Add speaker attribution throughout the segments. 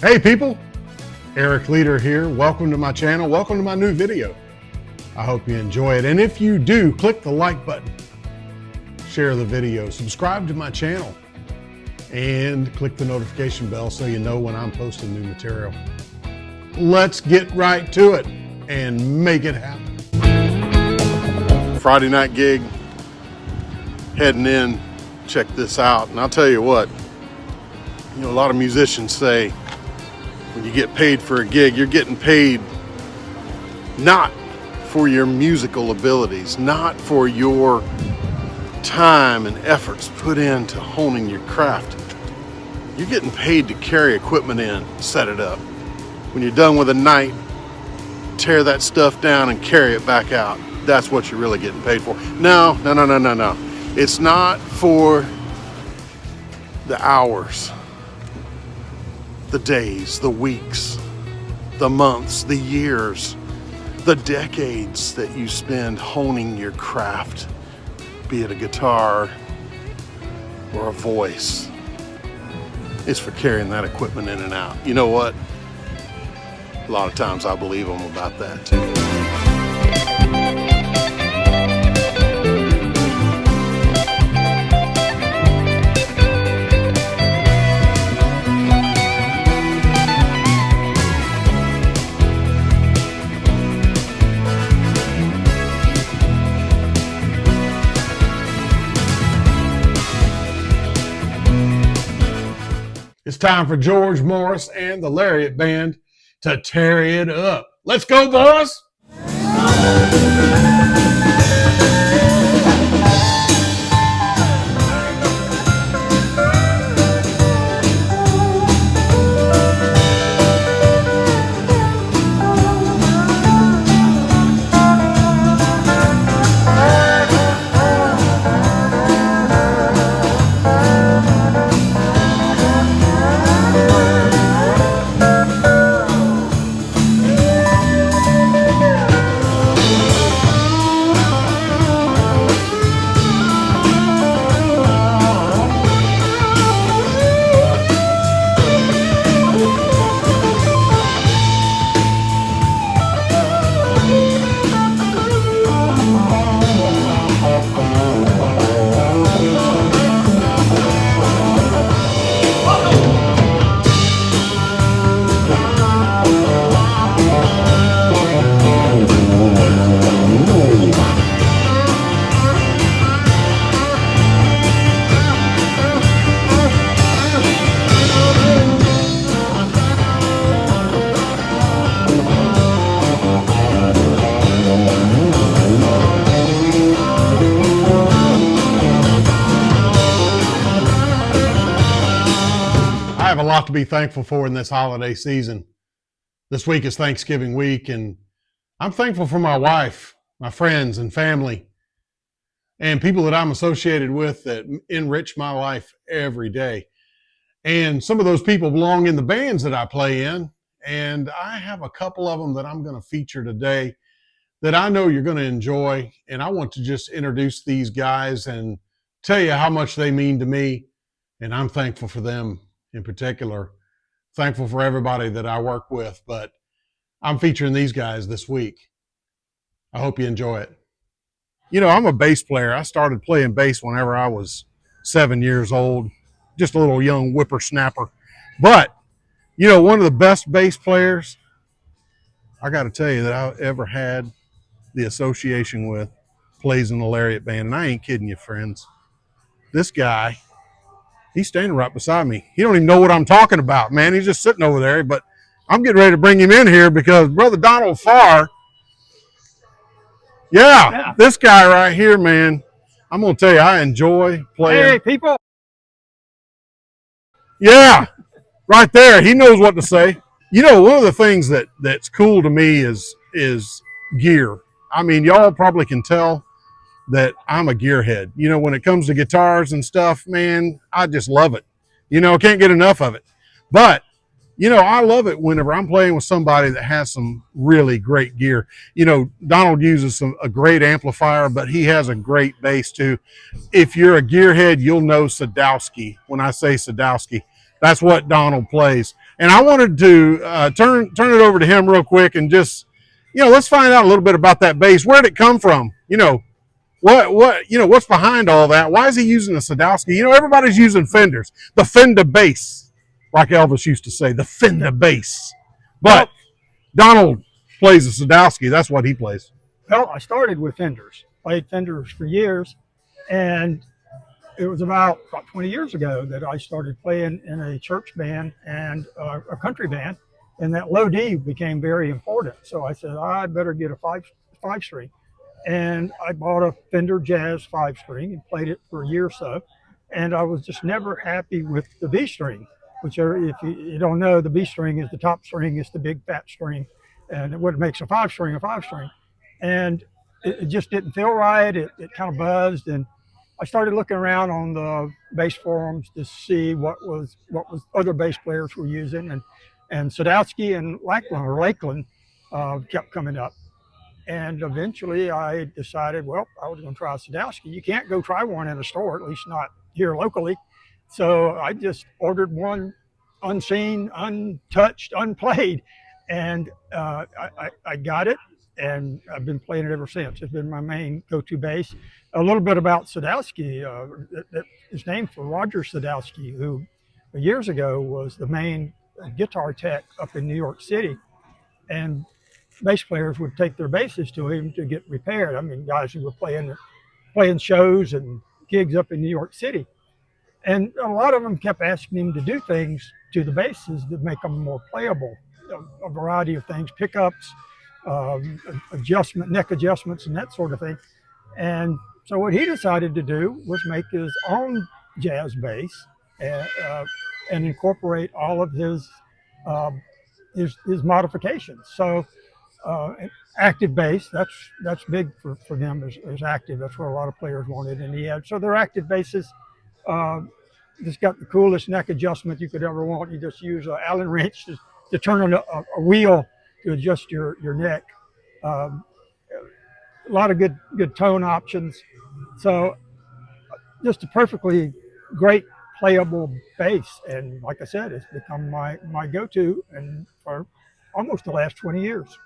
Speaker 1: Hey people, Eric Leader here. Welcome to my channel. Welcome to my new video. I hope you enjoy it. And if you do, click the like button, share the video, subscribe to my channel, and click the notification bell so you know when I'm posting new material. Let's get right to it and make it happen. Friday night gig, heading in, check this out. And I'll tell you what, a lot of musicians say, when you get paid for a gig, you're getting paid not for your musical abilities, not for your time and efforts put into honing your craft. You're getting paid to carry equipment in, set it up. When you're done with a night, tear that stuff down and carry it back out. That's what you're really getting paid for. No. It's not for the hours, the days, the weeks, the months, the years, the decades that you spend honing your craft, be it a guitar or a voice. It's for carrying that equipment in and out. You know what? A lot of times I believe them about that too. It's time for George Morris and the Lariat Band to tear it up. Let's go, boys! I have a lot to be thankful for in this holiday season. This week is Thanksgiving week, and I'm thankful for my wife, my friends and family, and people that I'm associated with that enrich my life every day. And some of those people belong in the bands that I play in, and I have a couple of them that I'm going to feature today that I know you're going to enjoy, and I want to just introduce these guys and tell you how much they mean to me, and I'm thankful for them in particular. Thankful for everybody that I work with, but I'm featuring these guys this week. I hope you enjoy it. I'm a bass player. I started playing bass whenever I was 7 years old, just a little young whippersnapper. But, one of the best bass players I got to tell you that I ever had the association with plays in the Lariat Band. And I ain't kidding you, friends. This guy, he's standing right beside me. He don't even know what I'm talking about, man. He's just sitting over there, but I'm getting ready to bring him in here because Brother Donald Farr, this guy right here, man, I'm going to tell you, I enjoy playing.
Speaker 2: Hey, people.
Speaker 1: Yeah, right there. He knows what to say. One of the things that's cool to me is gear. I mean, y'all probably can tell that I'm a gearhead. When it comes to guitars and stuff, man, I just love it. Can't get enough of it. But I love it whenever I'm playing with somebody that has some really great gear. Donald uses a great amplifier, but he has a great bass too. If you're a gearhead, you'll know Sadowski. When I say Sadowski, that's what Donald plays. And I wanted to turn it over to him real quick and just, let's find out a little bit about that bass. Where did it come from? What's behind all that? Why is he using the Sadowski? Everybody's using Fenders. The Fender bass, like Elvis used to say, the Fender bass. But Donald plays the Sadowski. That's what he plays.
Speaker 2: Well, I started with Fenders, played Fenders for years, and it was about 20 years ago that I started playing in a church band and a country band, and that low D became very important. So I said, I better get a five string. And I bought a Fender Jazz 5-string and played it for a year or so. And I was just never happy with the B string, which if you don't know, the B string is the top string, is the big fat string, and what makes a 5-string a 5-string. And it just didn't feel right. It kind of buzzed, and I started looking around on the bass forums to see what was other bass players were using, and Sadowski and Lakeland kept coming up. And eventually I decided, well, I was going to try a Sadowski. You can't go try one in a store, at least not here locally. So I just ordered one unseen, untouched, unplayed, and I got it, and I've been playing it ever since. It's been my main go-to bass. A little bit about Sadowski. It's named for Roger Sadowski, who years ago was the main guitar tech up in New York City. And bass players would take their basses to him to get repaired. I mean, guys who were playing shows and gigs up in New York City. And a lot of them kept asking him to do things to the basses that make them more playable. A variety of things, pickups, neck adjustments, and that sort of thing. And so what he decided to do was make his own jazz bass and incorporate all of his modifications. So active bass, that's big for them is active. That's what a lot of players wanted, and he had. So their active basses just got the coolest neck adjustment you could ever want. You just use an Allen wrench to turn on a wheel to adjust your neck. A lot of good tone options. So just a perfectly great playable bass, and like I said, it's become my go-to, and for almost the last 20 years.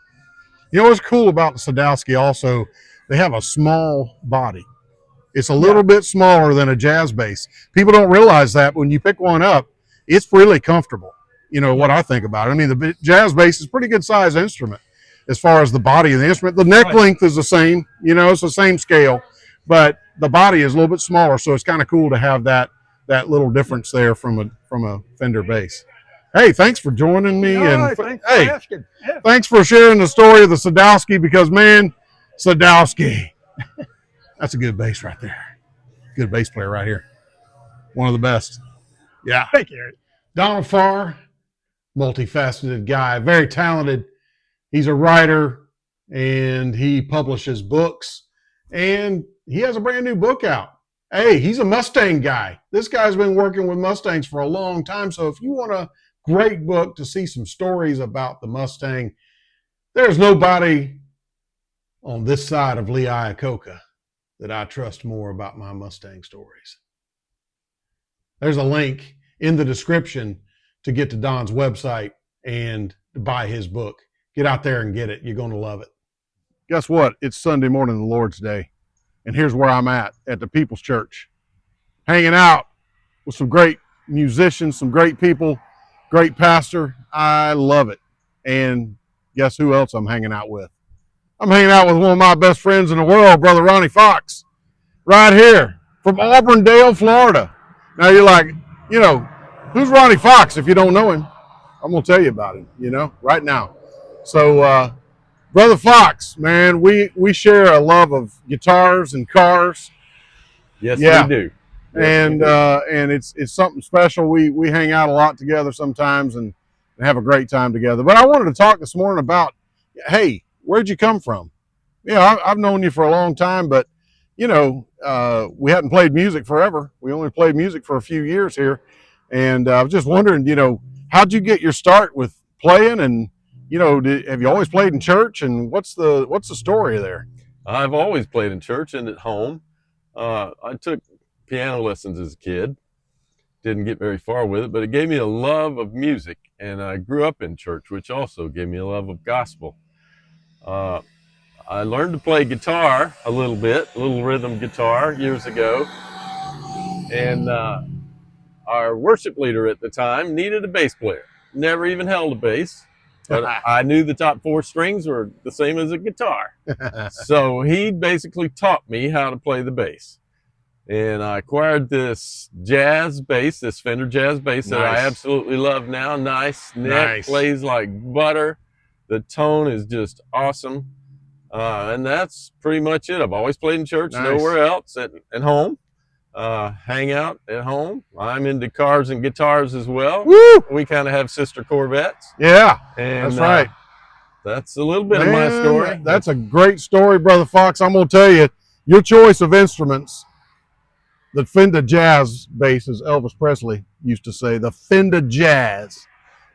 Speaker 1: What's cool about the Sadowski also, they have a small body. It's a little bit smaller than a jazz bass. People don't realize that, but when you pick one up, it's really comfortable. What I think about it. I mean, the jazz bass is a pretty good size instrument as far as the body of the instrument. The neck length is the same, it's the same scale, but the body is a little bit smaller, so it's kind of cool to have that little difference there from a Fender bass. Hey, thanks for joining me. Thanks for sharing the story of the Sadowski, because, man, Sadowski, that's a good bass right there. Good bass player right here. One of the best. Yeah.
Speaker 2: Thank you.
Speaker 1: Donald Farr, multifaceted guy, very talented. He's a writer, and he publishes books, and he has a brand new book out. Hey, he's a Mustang guy. This guy's been working with Mustangs for a long time, so if you want a great book to see some stories about the Mustang, there's nobody on this side of Lee, Iacocca that I trust more about my Mustang stories. There's a link in the description to get to Don's website and to buy his book. Get out there and get it. You're going to love it. Guess what? It's Sunday morning, the Lord's Day. And here's where I'm at the People's Church. Hanging out with some great musicians, some great people, great pastor. I love it. And guess who else I'm hanging out with? I'm hanging out with one of my best friends in the world, Brother Ronnie Fox, right here from Auburndale, Florida. Now you're like, who's Ronnie Fox if you don't know him? I'm going to tell you about him, right now. So, Brother Fox, man, we share a love of guitars and cars.
Speaker 3: Yes, we do.
Speaker 1: And it's something special. We hang out a lot together sometimes and have a great time together. But I wanted to talk this morning about, hey, where'd you come from? I've known you for a long time, but we hadn't played music forever. We only played music for a few years here, and I was just wondering, how'd you get your start with playing? And have you always played in church? And what's the story there?
Speaker 3: I've always played in church and at home. I took piano lessons as a kid. didn't get very far with it, but it gave me a love of music. And I grew up in church, which also gave me a love of gospel. I learned to play guitar a little rhythm guitar years ago. And our worship leader at the time needed a bass player. Never even held a bass, but I knew the top 4 strings were the same as a guitar. So he basically taught me how to play the bass. And I acquired this jazz bass, this Fender jazz bass that I absolutely love now. Nice neck, plays like butter. The tone is just awesome. And that's pretty much it. I've always played in church, nowhere else, at home. Hang out at home. I'm into cars and guitars as well.
Speaker 1: Woo!
Speaker 3: We kind of have sister Corvettes.
Speaker 1: Yeah,
Speaker 3: and
Speaker 1: that's right.
Speaker 3: That's a little bit of my story.
Speaker 1: That's a great story, Brother Fox. I'm going to tell you, your choice of instruments, the Fender Jazz bass, as Elvis Presley used to say, the Fender Jazz.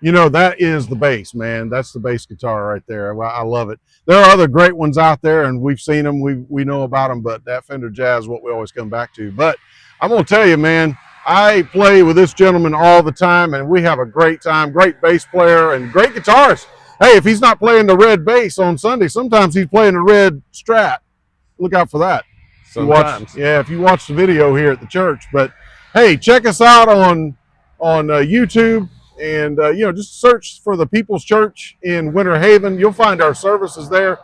Speaker 1: You know, that is the bass, man. That's the bass guitar right there. I love it. There are other great ones out there, and we've seen them. We know about them, but that Fender Jazz is what we always come back to. But I'm going to tell you, man, I play with this gentleman all the time, and we have a great time. Great bass player and great guitarist. Hey, if he's not playing the red bass on Sunday, sometimes he's playing the red Strat. Look out for that.
Speaker 3: Sometimes.
Speaker 1: If you watch the video here at the church. But hey, check us out on YouTube, and just search for the People's Church in Winter Haven. You'll find our services there.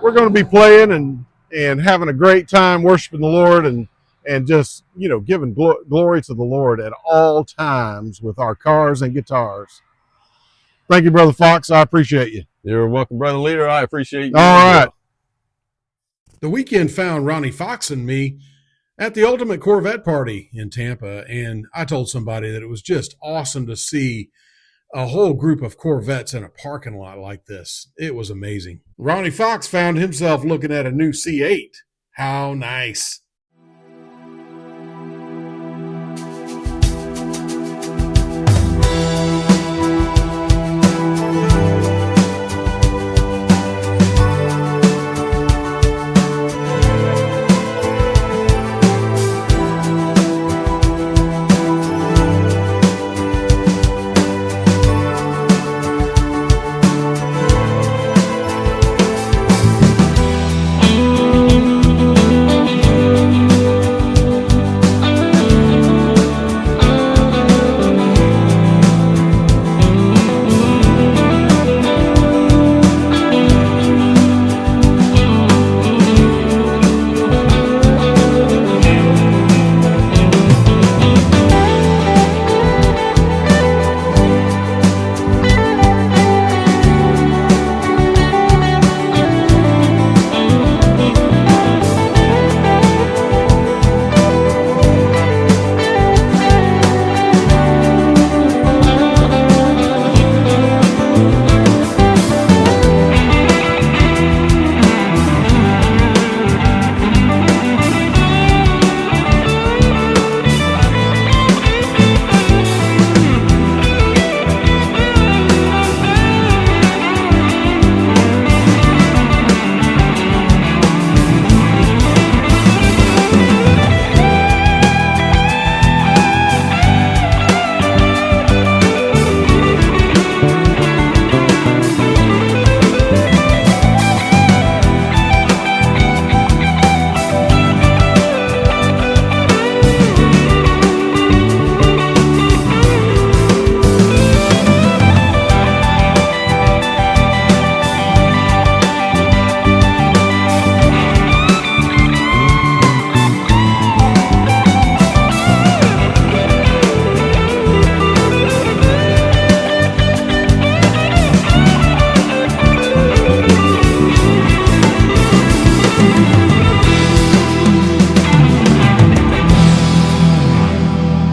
Speaker 1: We're going to be playing and having a great time worshiping the Lord and just giving glory to the Lord at all times with our cars and guitars. Thank you, Brother Fox. I appreciate you.
Speaker 3: You're welcome, Brother Leader. I appreciate you.
Speaker 1: All right. The weekend found Ronnie Fox and me at the Ultimate Corvette Party in Tampa, and I told somebody that it was just awesome to see a whole group of Corvettes in a parking lot like this. It was amazing. Ronnie Fox found himself looking at a new C8. How nice.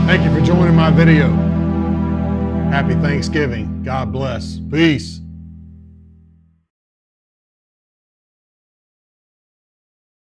Speaker 1: Thank you for joining my video. Happy Thanksgiving. God bless. Peace.